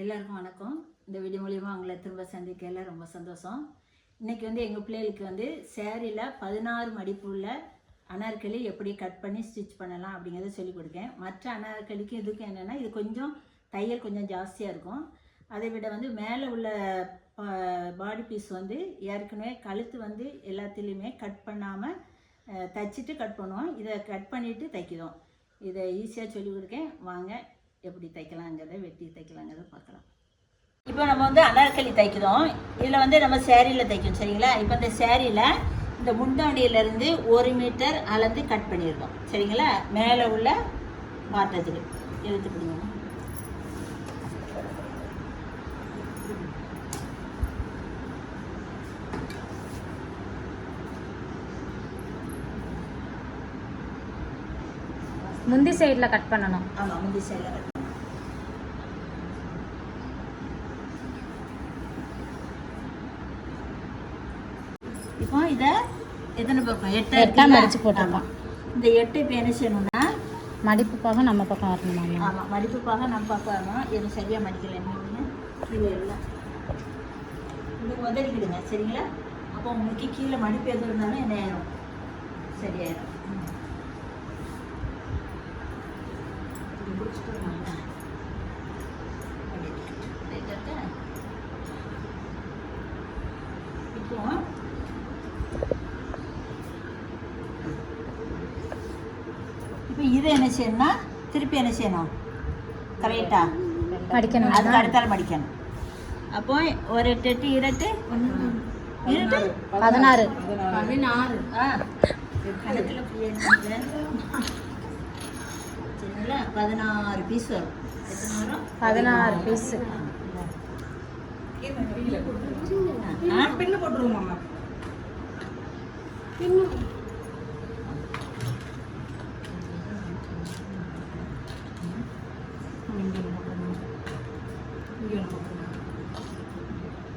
எல்லாருக்கும் வணக்கம். இந்த வீடியோ மூலியமாக உங்களை திரும்ப சந்திக்கல ரொம்ப சந்தோஷம். இன்றைக்கி எங்கள் பிள்ளைகளுக்கு சேரீயில் 16 மடிப்பு உள்ள அனார்கலி எப்படி கட் பண்ணி ஸ்டிச் பண்ணலாம் அப்படிங்கிறத சொல்லிக் கொடுக்கேன். மற்ற அனார்கலிக்கும் இதுக்கும் என்னென்னா, இது கொஞ்சம் தையல் கொஞ்சம் ஜாஸ்தியாக இருக்கும். அதை விட மேலே உள்ள பாடி பீஸ் ஏற்கனவே கழுத்து எல்லாத்துலேயுமே கட் பண்ணாமல் தைச்சிட்டு கட் பண்ணுவோம். இதை கட் பண்ணிவிட்டு தைக்கிறோம். இதை ஈஸியாக சொல்லிக் கொடுக்கேன். வாங்க எப்படி தைக்கலாங்கிறத வெட்டி தைக்கலாங்கிறத பார்க்கலாம். இப்போ நம்ம அனார்கலி தைக்கிறோம். இதில் நம்ம சேரீயில் தைக்கணும், சரிங்களா? இப்போ இந்த சேரீயில் இந்த முந்தாண்டியிலேருந்து 1 மீட்டர் அளந்து கட் பண்ணியிருக்கோம், சரிங்களா? மேலே உள்ள பாட்டத்துக்கு இழுத்து பிடிங்க. முந்தி சைடில் கட் பண்ணணும். ஆமாம், முந்தி சைடில் கட். இப்போ இதை எத்தனை பக்கம் 8 மடிச்சு போட்டுருக்கோம். இந்த 8 இப்போ என்ன செய்யணும்னா, மடிப்பு பாகம் நம்ம பக்கம் வரணும். ஆமாம், மடிப்பு பாகம் நம்ம பக்கம் வரணும். இது சரியாக மடிக்கல என்ன கீழே எல்லாம் இது உதறிக்கிடுங்க, சரிங்களா? அப்போ உங்களுக்கு கீழே மடிப்பு எது இருந்தாலும் என்ன ஆயிரும், சரியாயிரும். இப்போ இதை என்ன செய்யணும்னா, திருப்பி என்ன செய்யணும், கரெக்டா மடிக்கணும். அதுக்கு அடுத்தால மடிக்கணும். அப்போ ஒரு 8 இரட்டு 16 கணக்கில் சரிங்களா? 16 பீஸ் வரும். எத்தனை வரும்? 16 பீஸு. பின்னு போட்டுருவோம்.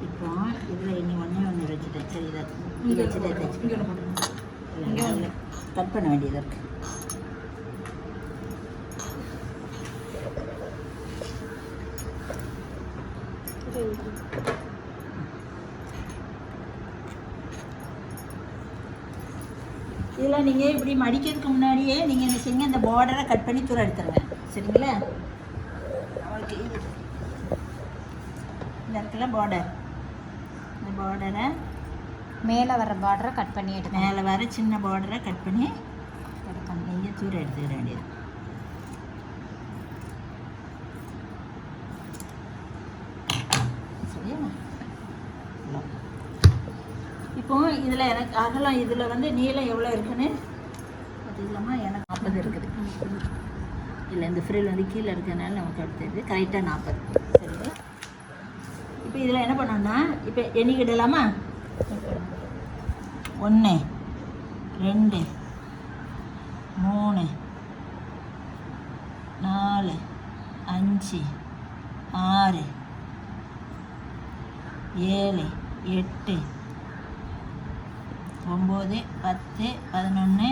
இப்போ இதில் இனி ஒன்று வச்சுட்டேன், சரி? இதை வச்சுட்டு கட் பண்ண வேண்டியது இருக்கு. இதில் நீங்கள் இப்படி மடிக்கிறதுக்கு முன்னாடியே நீங்கள் என்ன செய்யுங்க, இந்த பார்டரை கட் பண்ணி தூரம் எடுத்துருங்க, சரிங்களா? அவளுக்கு இது இந்த இடத்துல பார்டர், இந்த பார்டரை மேலே வர பார்டரை கட் பண்ணி எடுத்து, மேலே வர சின்ன பார்டரை கட் பண்ணி நீங்கள் தூரம் எடுத்துக்கிட வேண்டியது. இப்போ இதில் எனக்கு அகலம், இதில் நீளம் எவ்வளோ இருக்குன்னு பார்த்துக்கலாமா? எனக்கு 40 இருக்குது. இல்லை, இந்த ஃப்ரில் கீழே இருக்கிறதுனால நமக்கு அடுத்தது கரெக்டாக 40, சரிங்களா? இப்போ இதில் என்ன பண்ணோம்னா, இப்போ எண்ணிக்கிடலாமா? 1 2 3 4 5 6 7 8 9 10 11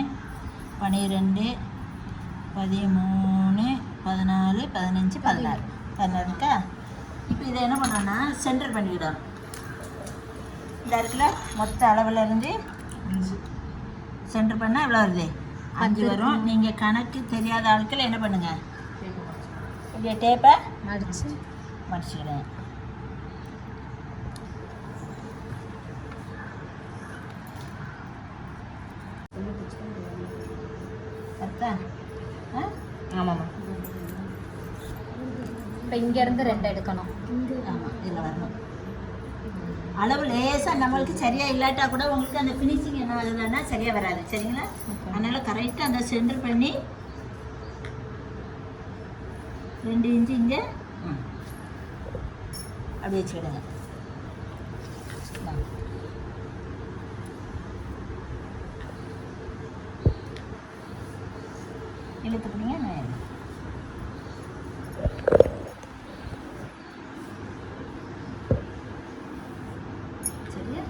12 13 14 15 16 இருக்கா? இப்போ இதை என்ன பண்ணோன்னா சென்டர் பண்ணிக்கிடணும். இந்த இடத்துல மொத்த அளவில் இருந்து சென்டர் பண்ணால் எவ்வளோ வருது? 5 வரும். நீங்கள் கணக்கு தெரியாத ஆட்கள் என்ன பண்ணுங்கள், இப்படியே டேப்பை மடிச்சுக்கிடுங்க. ஆமாம்மா. இப்போ இங்கேருந்து 2 எடுக்கணும். ஆமாம், இதில் வரணும். அளவு லேசாக நம்மளுக்கு சரியாக இல்லாட்டா கூட உங்களுக்கு அந்த ஃபினிஷிங் என்ன ஆகுதுன்னா சரியாக வராது, சரிங்களா? அதனால் கரெக்டாக அந்த சென்டர் பண்ணி 2 இன்ச்சு இங்கே அப்படி வச்சுக்கிடுங்க. இழுத்து பிடிங்க. சரியா?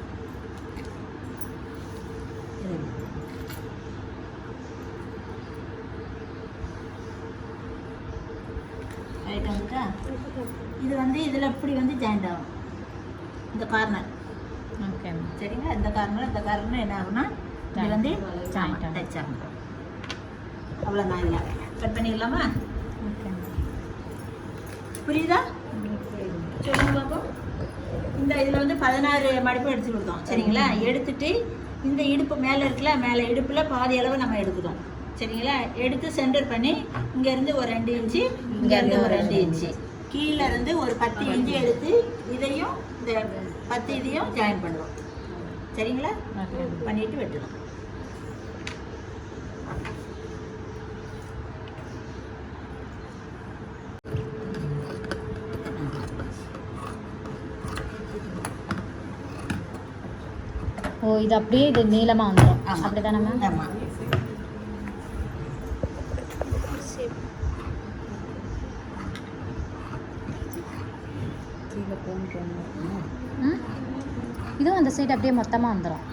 ரைட் வந்துட்டா இது வந்து இதில் இப்படி வந்து ஜாயிண்ட் ஆகும் இந்த கார்னர். ஓகே சரிங்களா? இந்த கார்னர் என்ன ஆகும்னா இது வந்து Joint ஆகும். டச் ஆகும். அவ்வளோதான். இல்லை கட் பண்ணிடலாமா? ஓகே புரியுதா? சொல்லுங்க பாப்போம். இந்த இதில் வந்து 16 மடிப்பு எடுத்து கொடுத்தோம். சரிங்களா? எடுத்துட்டு இந்த இடுப்பு மேலே இருக்குல்ல, மேலே இடுப்பில் பாதி அளவு நம்ம எடுக்கிறோம். சரிங்களா? எடுத்து சென்டர் பண்ணி இங்கேருந்து ஒரு 2 இன்ச்சு, இங்கேருந்து ஒரு 2 இன்ச்சு, கீழே இருந்து ஒரு 10 இன்ச்சு எடுத்து இதையும் இந்த 10 இதையும் ஜாயின் பண்ணுவோம். சரிங்களா? ஓகே பண்ணிட்டு வெட்டணும். ஓ இது அப்படியே இது நீளமாக வந்துடும். ஆமாம். அப்படி தானே மேம்? ஆமாம். ம் இதுவும் அந்த சைடு அப்படியே மொத்தமாக வந்துடும்.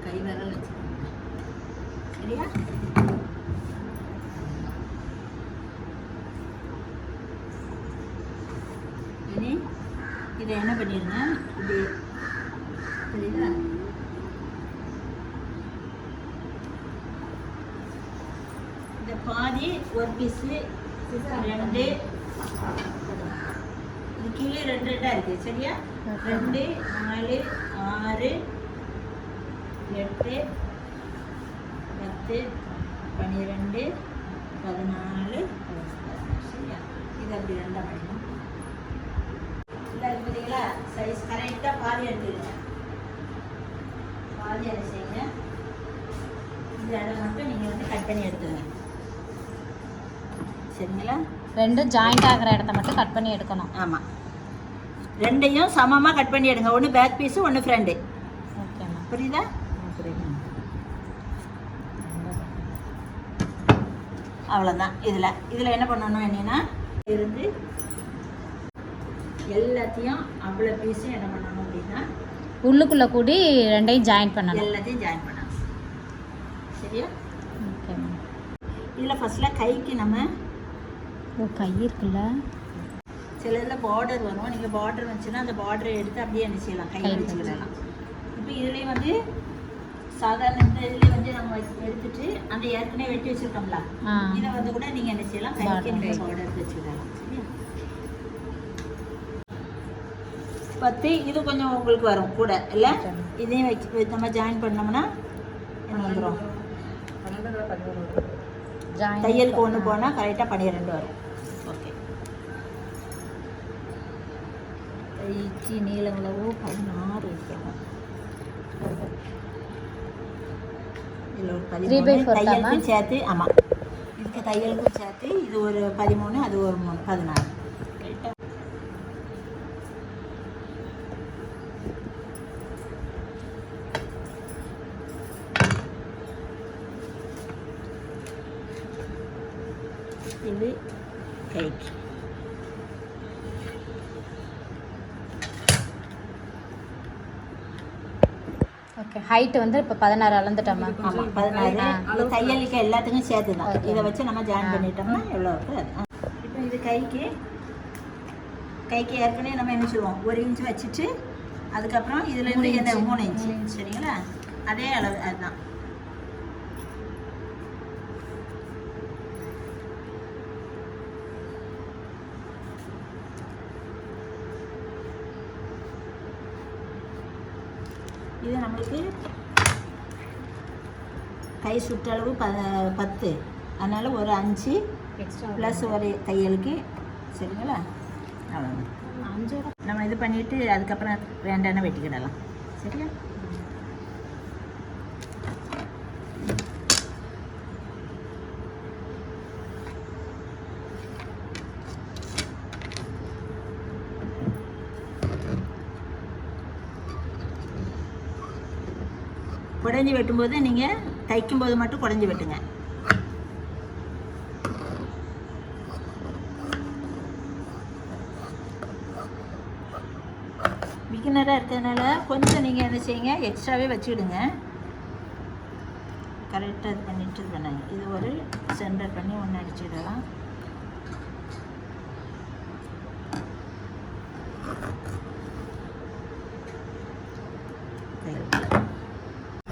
கை விரல் வச்சுக்கோங்க. சரியா? இனி இதை என்ன பண்ணிடுங்க, இப்படி சரிங்களா? இந்த பாதி ஒரு பீஸு 2 இது கீழே 2 2 இருக்குது. சரியா? 2 4 6 8 10 12 14 சரியா? இது அப்படி 2 பண்ணிடணும். இல்லை இருக்கு பார்த்தீங்களா? சைஸ் கரெக்டாக பாதி எடுத்துடுங்க. பாதி அதை செய்யுங்க. இந்த இடம் மட்டும் நீங்கள் வந்து கட் பண்ணி எடுத்துங்க. சரிங்களா? ரெண்டும் ஜாயிண்ட் ஆகிற இடத்த மட்டும் கட் பண்ணி எடுக்கணும். ஆமாம். ரெண்டையும் சமமாக கட் பண்ணி எடுங்க. ஒன்று பேக் பீஸு, ஒன்று ஃப்ரண்ட்டு. Okay ma'am. புரியுதா? அவ்வளோதான். இதில் என்ன பண்ணணும் என்னன்னா இருந்து எல்லாத்தையும் அவ்வளோ பீஸும் என்ன பண்ணணும் அப்படின்னா உள்ளுக்குள்ளே கூடி ரெண்டையும் ஜாயின் பண்ணணும். எல்லாத்தையும் ஜாயின் பண்ணணும். சரியா? Okay ma'am. இதில் ஃபஸ்ட்டில் கைக்கு நம்ம ஓ கை இருக்குல்ல, சில இதில் பார்டர் வரும். நீங்கள் பார்டர் வந்துச்சுன்னா அந்த பார்டரை எடுத்து அப்படியே என்ன செய்யலாம், கை வச்சுக்கிடலாம். இப்போ இதுலேயும் வந்து சாதாரண இந்த இதுலேயே வந்து நம்ம எடுத்துட்டு அந்த ஏற்கனவே வெட்டி வச்சுருக்கோம்ல, இதை வந்து கூட நீங்கள் என்ன செய்யலாம், கைக்கு நீங்கள் பார்டர் எடுத்து வச்சுக்கிடலாம். சரியா? 10 இது கொஞ்சம் உங்களுக்கு வரும் கூட இல்லை? இதையும் வச்சு நம்ம ஜாயின் பண்ணோம்னா என்ன வந்துடும், தையலுக்கு ஒன்று போனால் கரெக்டாக 12 வரும். ஓகே. கைக்கு நீளம் அளவு 16 இருக்கணும். இதில் ஒரு 13 தையலுக்கும் சேர்த்து. ஆமாம், இதுக்கு தையலுக்கும் சேர்த்து இது ஒரு 13, அது ஒரு 3, 16. கரெக்டாக? இது கைக்கு. ஓகே. ஹைட் வந்து இப்போ 16 அளந்துட்டோம் மேம். ஆமாம் 16. இது தையலுக்கு எல்லாத்துக்கும் சேர்த்து தான். இதை வச்சு நம்ம ஜாயின் பண்ணிட்டோம்னா எவ்வளோ இருக்குது அது. இப்போ இது கைக்கு ஏற்கனவே நம்ம என்ன சொல்லுவோம், 1 இன்ச் வச்சுட்டு அதுக்கப்புறம் இதுலேருந்து என்ன 3 இன்ச்சு. சரிங்களா? அதே அளவு அதுதான். இது நம்மளுக்கு கை சுற்றளவு 10, அதனால் ஒரு 5 எக்ஸ்ட்ரா ப்ளஸ் ஒரு தையலுக்கு. சரிங்களா? அவ்வளோதான். 5 நம்ம இது பண்ணிவிட்டு அதுக்கப்புறம் 2 எண்ணெய் வெட்டிக்கிடலாம். சரியா? குடஞ்சி வெட்டும்போது நீங்கள் தைக்கும்போது மட்டும் குடஞ்சி வெட்டுங்க. பிகினராக இருக்கிறதுனால கொஞ்சம் நீங்கள் என்ன செய்யுங்க, எக்ஸ்ட்ராவே வச்சுக்கிடுங்க. கரெக்டாக இது பண்ணிட்டு பண்ணாங்க. இது ஒரு சென்டர் பண்ணி ஒன்று அடிச்சுடலாம்.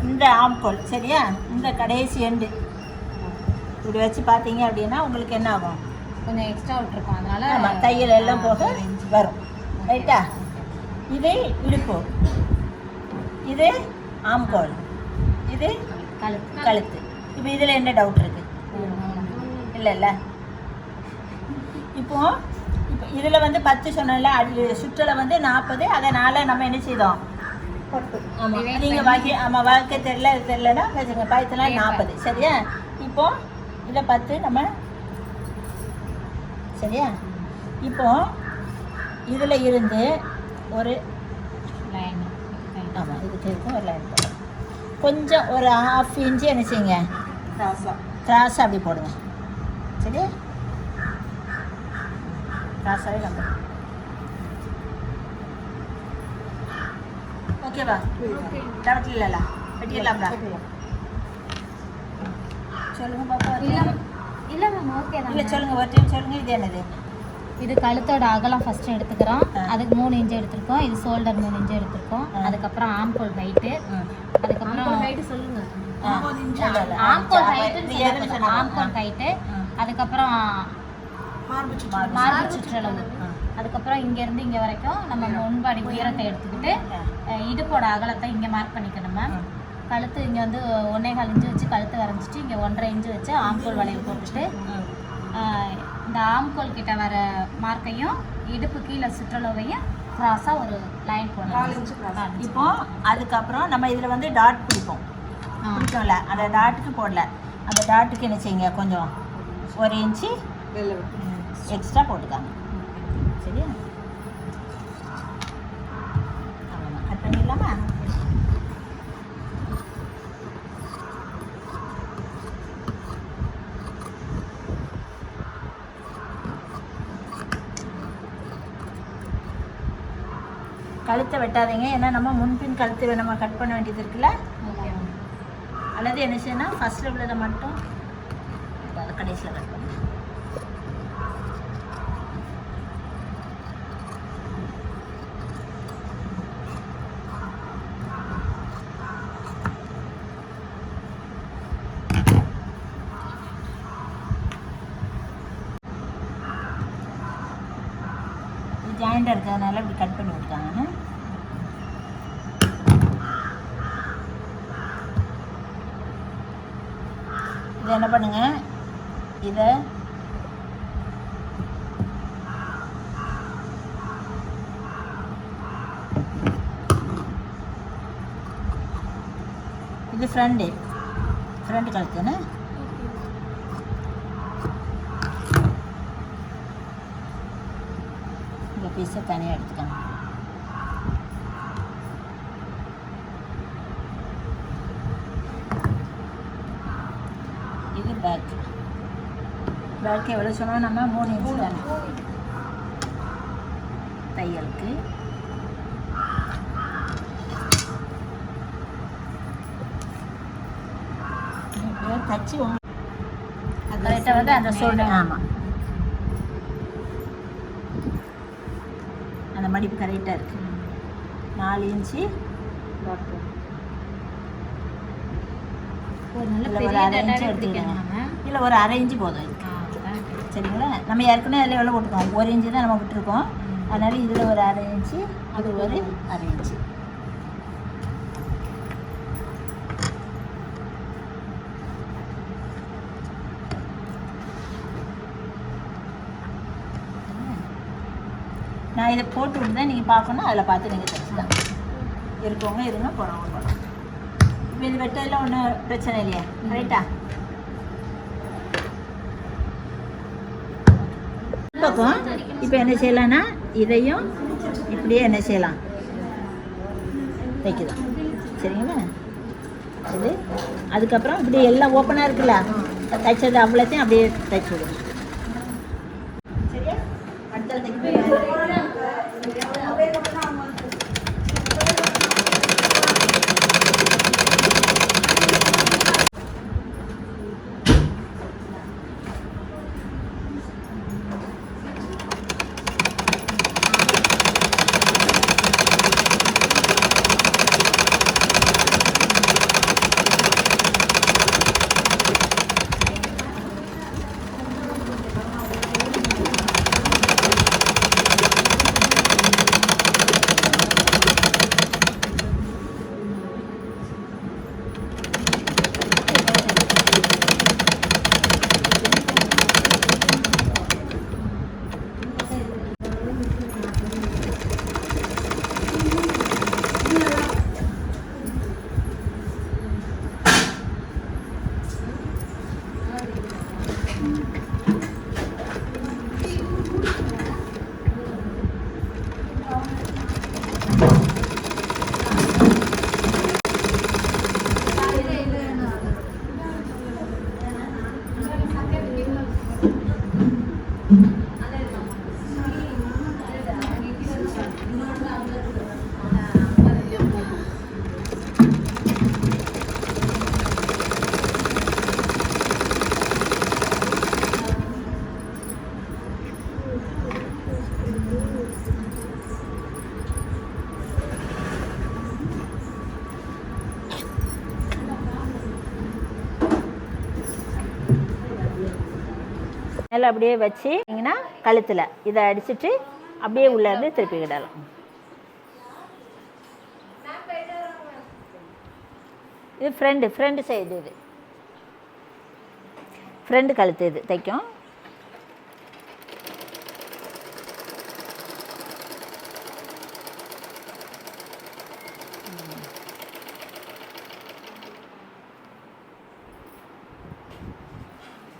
இந்த ஆம்கோல் சரியா, இந்த கடைசி எண்டு இப்படி வச்சு பார்த்தீங்க அப்படின்னா உங்களுக்கு என்ன ஆகும், கொஞ்சம் எக்ஸ்ட்ரா விட்டுருக்கோம், அதனால ஆமாம் தையல் எல்லாம் போக வரும். ரைட்டா? இது இடுப்பு, இது ஆம்கோல், இது கழுத்து. இப்போ இதில் என்ன டவுட் இருக்குது? இல்லைல்ல. இப்போ இதில் வந்து 10 சொன்னல, சுற்றலை வந்து 40. அதனால் நம்ம என்ன செய்தோம்? ஆமாம், நீங்கள் வாழ்க்கை தெரியலன்னா வச்சுங்க, பயத்தில் 40 சரியா. இப்போ இதை 10 நம்ம சரியா. இப்போ இதில் இருந்து ஒரு லைன், ஆமாம் இதுக்கு இருக்கும் ஒரு லைன் போடுங்க. கொஞ்சம் ஒரு 1/2 இன்ச்சு என்ன செய்யுங்க, கிராஸாக அப்படி போடுங்க சரியா. கிராஸாகவே நம்ம ஓகேவா? டவுட் இல்லைல்ல? வெட்டிடலாம்டா. சொல்லுங்கள் பாப்பா. இல்லை மேம் ஓகே தான். இல்லை சொல்லுங்கள், ஒரு டைம் சொல்லுங்கள். இது என்னது? இது கழுத்தோட அகலம் ஃபஸ்ட்டு எடுத்துக்கிறோம். அதுக்கு 3 இன்ச்சு எடுத்திருக்கோம். இது ஷோல்டர் 3 இன்ச்சு எடுத்திருக்கோம். அதுக்கப்புறம் ஆம்கோல் ஹைட்டு, அதுக்கப்புறம் ஹைட்டு சொல்லுங்கள். ஆம்கோல் ஹைட்டு, ஆம்கோல் ஹைட்டு, அதுக்கப்புறம் மார்பு சுற்றளவு, அதுக்கப்புறம் இங்கேருந்து இங்கே வரைக்கும் நம்ம முன்பாடி உயரத்தை எடுத்துக்கிட்டு இடுப்போட அகலத்தை இங்கே மார்க் பண்ணிக்கணும் மேம். கழுத்து இங்கே வந்து 1.25 இன்ச்சு வச்சு கழுத்து வரைஞ்சிட்டு இங்கே 1.5 இன்ச்சு வச்சு ஆம்கோல் வளையல் போட்டுட்டு இந்த ஆம்கோல் கிட்ட வர மார்க்கையும் இடுப்பு கீழே சுற்றளவையும் கிராஸாக ஒரு லைன் போடலாம். இப்போ அதுக்கப்புறம் நம்ம இதில் வந்து டாட் பிடிக்கும்ல, அந்த டாட்டுக்கு போடல, அந்த டாட்டுக்கு என்ன செய்யுங்க, கொஞ்சம் 1 இன்ச்சு எக்ஸ்ட்ரா போட்டுக்காங்க சரியா. அவ்வளோதான், கட் பண்ணிடலாமா? கழுத்தை வெட்டாதீங்க, ஏன்னா நம்ம முன்பின் கழுத்து நம்ம கட் பண்ண வேண்டியது இருக்குல்ல. அல்லது என்ன செய்யணும், ஃபஸ்ட்டில் உள்ளதை மட்டும் கடைசியில் கட் பண்ணுங்க. ஜாயிண்டாக இருக்கிறதுனால இப்படி கட் பண்ணி விட்டாங்கன்னு. இதை என்ன பண்ணுங்க, இதை இது ஃப்ரண்ட் கழுத்துன்னு இந்த பீஸை தனியாக எடுத்துக்கணும். இது பேக் எவ்வளோ சொன்னால் நம்ம 3 இன்ச்சு தானே தையலுக்கு. தச்சு கரெக்டாக வந்து அந்த ஷோல்டர், ஆமாம் அந்த மடிப்பு கரெக்டாக இருக்குது. 4 இன்ச்சு ஒரு 1/2 இன்ச்சு எடுத்துக்கிடுங்க. இல்லை ஒரு 1/2 இன்ச்சு போதும் இதுக்கு சரிங்களா. நம்ம ஏற்கனவே அதில் எவ்வளோ போட்டுருக்கோம், 1 இன்ச்சு தான் நம்ம விட்டுருக்கோம். அதனால் இதில் ஒரு 1/2 இன்ச்சு, அது ஒரு 1/2 இன்ச்சு. நான் இதை போட்டு விட்டு தான் நீங்கள் பார்க்கணும், அதில் பார்த்து நீங்கள் தைச்சிதான். இருக்கவங்க இருங்க, போகிறவங்க போகலாம். இப்போ இது வெட்டதில் ஒன்றும் பிரச்சனை இல்லையா? ரைட்டா? பக்கம் இப்போ என்ன செய்யலாம்னா இதையும் இப்படியே என்ன செய்யலாம், தைக்கலாம் சரிங்களா. இது அதுக்கப்புறம் இப்படி எல்லாம் ஓப்பனாக இருக்குல்ல, தைச்சது அவ்வளோத்தையும் அப்படியே தைச்சி விடுங்க சரியா. அடுத்த தைக்க மேலே அப்படியே வச்சிங்கன்னா கழுத்தில் இதை அடிச்சுட்டு அப்படியே உள்ளேருந்து திருப்பிக்கிடலாம். இது ஃப்ரெண்டு சைடு, இது ஃப்ரெண்டு கழுத்து இது தைக்கும்.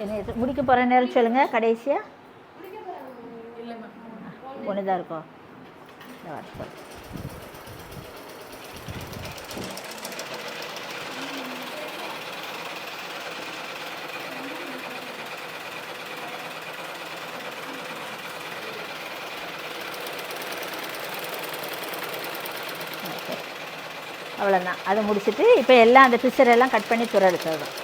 என்ன முடிக்க போகிற நேரம் சொல்லுங்கள். கடைசியாக ஒன்று தான் இருக்கும். அவ்வளோதான். அதை முடிச்சுட்டு இப்போ எல்லாம் அந்த பிசரெல்லாம் கட் பண்ணி துறை எடுத்துடும்.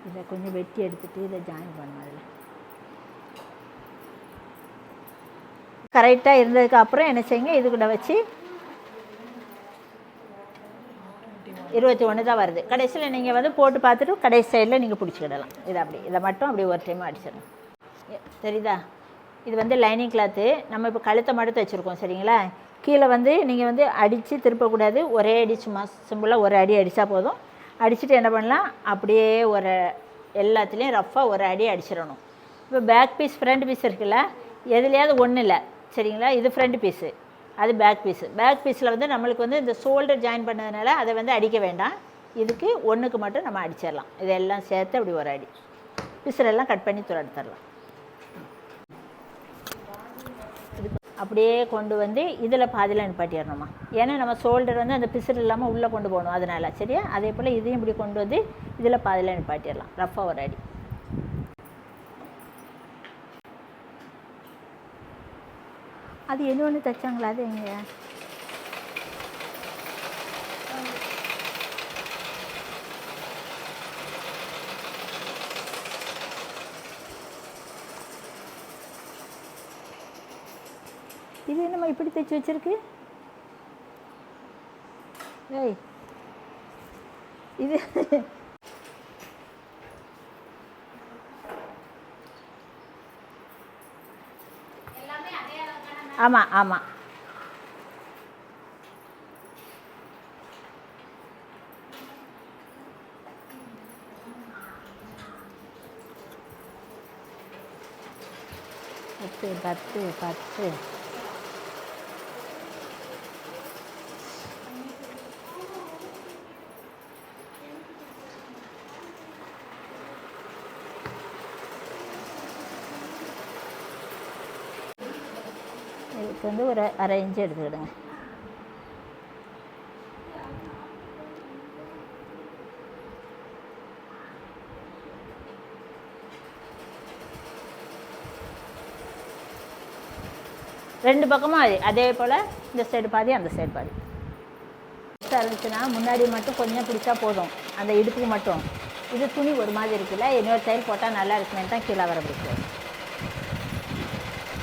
இதை கொஞ்சம் வெட்டி எடுத்துகிட்டு இதை ஜாயின் பண்ணணும். அதில் கரெக்டாக இருந்ததுக்கு அப்புறம் என்ன செய்யுங்க, இது கூட வச்சு 21 தான் வருது. கடைசியில் நீங்கள் வந்து போட்டு பார்த்துட்டு கடைசி சைடில் நீங்கள் பிடிச்சிக்கிடலாம். இதை அப்படி இதை மட்டும் அப்படி ஒரு டைம் அடிச்சிடணும். தெரியுதா? இது வந்து லைனிங் கிளாத்து. நம்ம இப்போ கழுத்தை மட்டும் தைச்சிருக்கோம். சரிங்களா? கீழே வந்து நீங்கள் வந்து அடித்து திருப்பக்கூடாது. ஒரே அடி சும்மா சிம்பிளாக ஒரு அடி அடித்தா போதும். அடிச்சுட்டு என்ன பண்ணலாம், அப்படியே ஒரு எல்லாத்துலேயும் ரஃப்பாக ஒரு அடி அடிச்சிடணும். இப்போ பேக் பீஸ் ஃப்ரண்ட் பீஸ் இருக்குல்ல, எதுலையாவது ஒன்றும் இல்லை. சரிங்களா? இது ஃப்ரண்ட் பீஸு, அது பேக் பீஸு. பேக் பீஸில் வந்து நம்மளுக்கு வந்து இந்த ஷோல்டர் ஜாயின் பண்ணதுனால அதை வந்து அடிக்க வேண்டாம். இதுக்கு ஒன்றுக்கு மட்டும் நம்ம அடிச்சிடலாம். இதெல்லாம் சேர்த்து அப்படி ஒரு அடி பீஸரெல்லாம் கட் பண்ணி எடுத்துடலாம். அப்படியே கொண்டு வந்து இதில் பாதியில் நிப்பாட்டிடணுமா. ஏன்னா நம்ம ஷோல்டர் வந்து அந்த பிசுறு இல்லாமல் உள்ளே கொண்டு போகணும். அதனால் சரியா? அதே போல் இதையும் இப்படி கொண்டு வந்து இதில் பாதியில் நிப்பாட்டிடலாம். ரஃப்பாக ஒரு அடி. அது என்ன ஒன்று தைச்சாங்களா? அது எங்கே? இது என்னம்மா இப்படி தைச்சி வச்சிருக்கு? ஏய், இது ஆமாம் ஆமாம். பத்து பத்து பத்து இதுக்கு வந்து ஒரு அரை இன்ச்சு எடுத்துக்கிடுங்க. ரெண்டு பக்கமும் அதே போல் இந்த சைடு பாதி அந்த சைடு பாதி இருந்துச்சுன்னா முன்னாடி மட்டும் கொஞ்சம் பிடிச்சா போதும், அந்த இடுப்புக்கு மட்டும். இது துணி ஒரு மாதிரி இருக்குல்ல, இன்னொரு தையல் போட்டால் நல்லா இருக்குமே தான் கீழே வர பிடிக்கும்.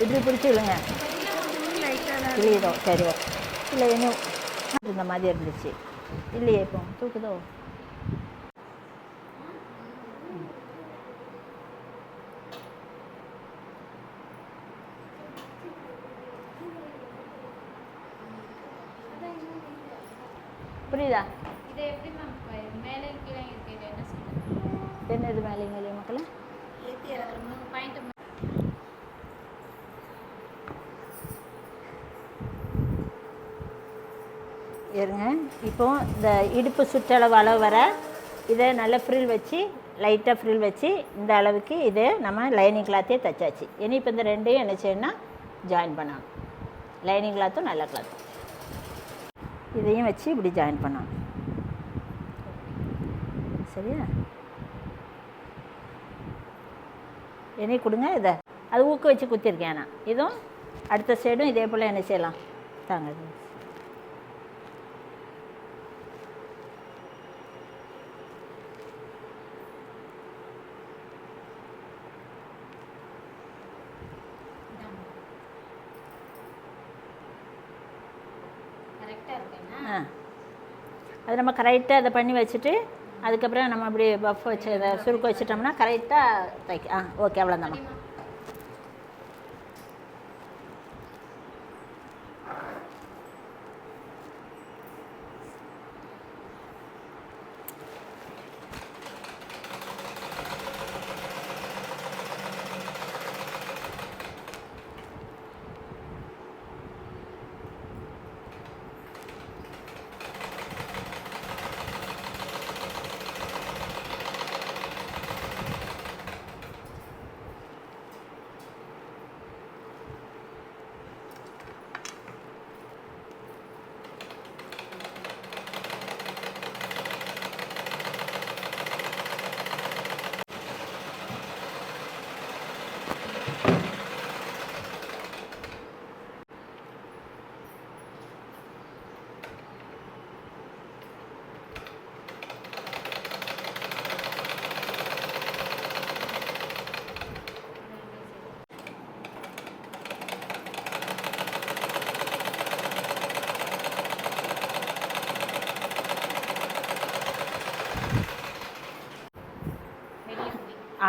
இப்படி பிடிச்சி விடுங்க. இல்லையோ சரி ஓகே. இல்லை என்ன இந்த மாதிரி இருந்துச்சு இல்லையே, இப்போ தூக்குதோ? புரியுதா? இது எப்படி மேம் மேலே கீழே இருக்கு? என்ன என்னது மேலேங்க மக்களே? பாயிண்ட் இருங்க. இப்போ இந்த இடுப்பு சுற்றளவு அளவு வர இதை நல்ல ஃப்ரில் வச்சு லைட்டாக ஃப்ரில் வச்சு இந்த அளவுக்கு இது நம்ம லைனிங் கிளாத்தே தைச்சாச்சு. இனி இப்போ இந்த ரெண்டையும் என்ன செய்யணும்னா ஜாயின் பண்ணணும். லைனிங் கிளாத்தும் நல்ல கிளாத்தும் இதையும் வச்சு இப்படி ஜாயின் பண்ணணும். சரியா? இனி கொடுங்க இதை அது ஊக்க வச்சு குத்திருக்கேன் நான். இதுவும் அடுத்த சைடும் இதே போல் என்ன செய்யலாம் தாங்க. அது நம்ம கரெக்டாக அதை பண்ணி வச்சுட்டு அதுக்கப்புறம் நம்ம அப்படி பஃப் வச்சு அதை சுருக்க வச்சுட்டோம்னா கரெக்டாக தைக்க. ஓகே, அவ்வளோதாம்மா.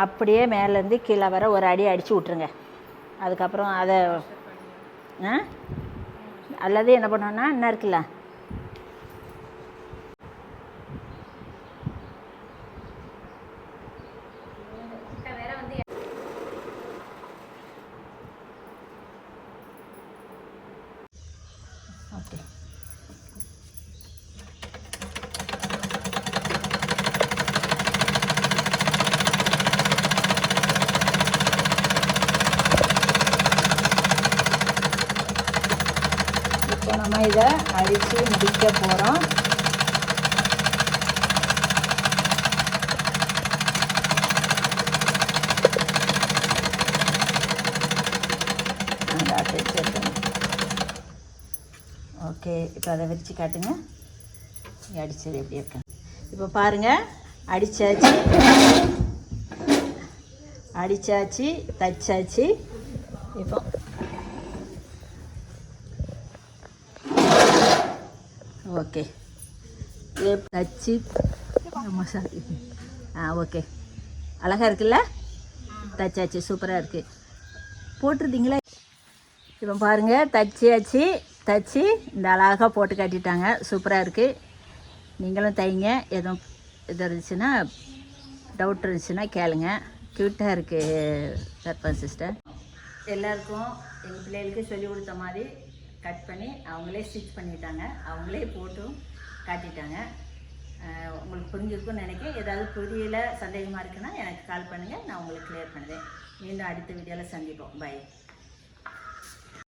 அப்படியே மேலேருந்து கீழே வர ஒரு அடி அடித்து விட்ருங்க. அதுக்கப்புறம் அதை அல்லது என்ன பண்ணோன்னா என்ன இருக்குல்ல ஓகே. நம்ம இதை அடித்து முடிக்க போகிறோம். ஓகே, இப்போ அதை விரித்து காட்டுங்க. அடித்தது எப்படி இருக்கு இப்போ பாருங்கள். அடித்தாச்சு தைச்சாச்சு. இப்போ ஓகே, இதே தச்சு மசாலா ஓகே, அழகாக இருக்குல்ல? தைச்சாச்சு, சூப்பராக இருக்குது. போட்டிருந்தீங்களா? இப்போ பாருங்கள், தச்சு இந்த அழகாக போட்டு காட்டிட்டாங்க. சூப்பராக இருக்குது. நீங்களும் தைங்க. எதுவும் இது இருந்துச்சுன்னா டவுட் இருந்துச்சுன்னா கேளுங்க. க்யூட்டாக இருக்குது சர்பன் சிஸ்டர். எல்லாருக்கும் எங்கள் பிள்ளைகளுக்கு சொல்லிக் கொடுத்த மாதிரி கட் பண்ணி அவங்களே ஸ்டிச் பண்ணிட்டாங்க. அவங்களே போட்டும் காட்டிட்டாங்க. உங்களுக்கு புரிஞ்சிருக்குன்னு நினைக்கிறேன். ஏதாவது புரியல, சந்தேகமாக இருக்குன்னா எனக்கு கால் பண்ணுங்கள். நான் உங்களுக்கு கிளியர் பண்ணுறேன். மீண்டும் அடுத்த வீடியோவில் சந்திப்போம். பை.